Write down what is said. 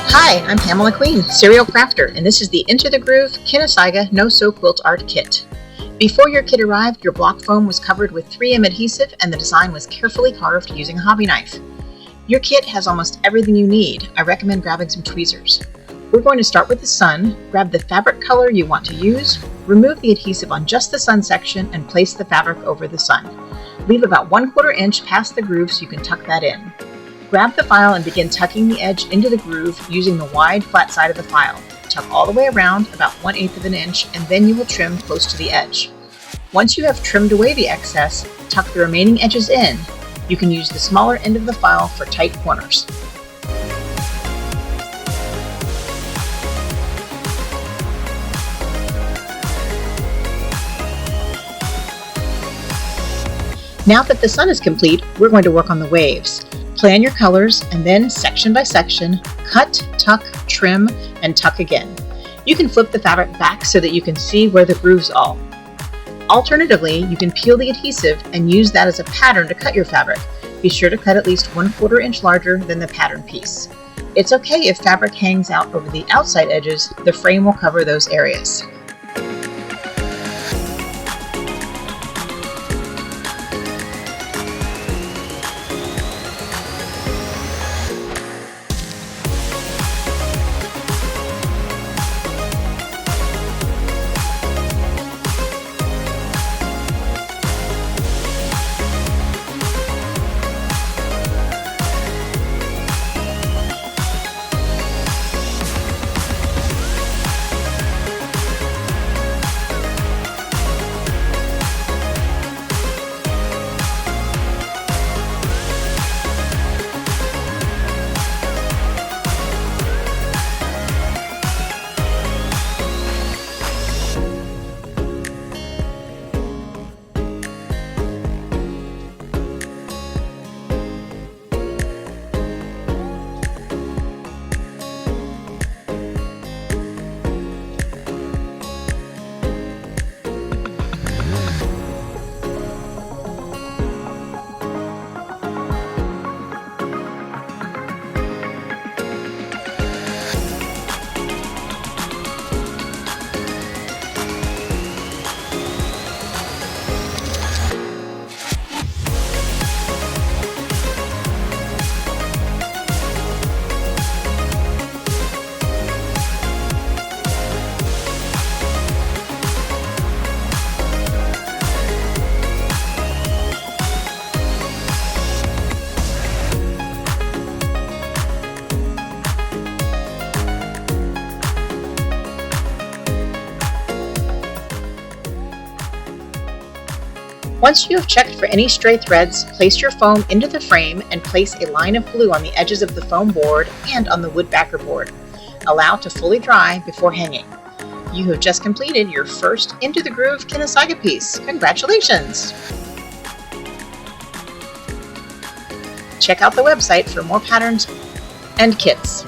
Hi, I'm Pamela Queen, serial crafter, and this is the Into the Groove Kinusaiga No-Sew Quilt Art Kit. Before your kit arrived, your block foam was covered with 3M adhesive and the design was carefully carved using a hobby knife. Your kit has almost everything you need. I recommend grabbing some tweezers. We're going to start with the sun, grab the fabric color you want to use, remove the adhesive on just the sun section, and place the fabric over the sun. Leave about 1/4 inch past the groove so you can tuck that in. Grab the file and begin tucking the edge into the groove using the wide flat side of the file. Tuck all the way around about 1/8 of an inch, and then you will trim close to the edge. Once you have trimmed away the excess, tuck the remaining edges in. You can use the smaller end of the file for tight corners. Now that the sun is complete, we're going to work on the waves. Plan your colors and then, section by section, cut, tuck, trim, and tuck again. You can flip the fabric back so that you can see where the grooves are. Alternatively, you can peel the adhesive and use that as a pattern to cut your fabric. Be sure to cut at least 1/4 inch larger than the pattern piece. It's okay if fabric hangs out over the outside edges, the frame will cover those areas. Once you have checked for any stray threads, place your foam into the frame and place a line of glue on the edges of the foam board and on the wood backer board. Allow to fully dry before hanging. You have just completed your first Into the Groove Kinusaiga piece. Congratulations! Check out the website for more patterns and kits.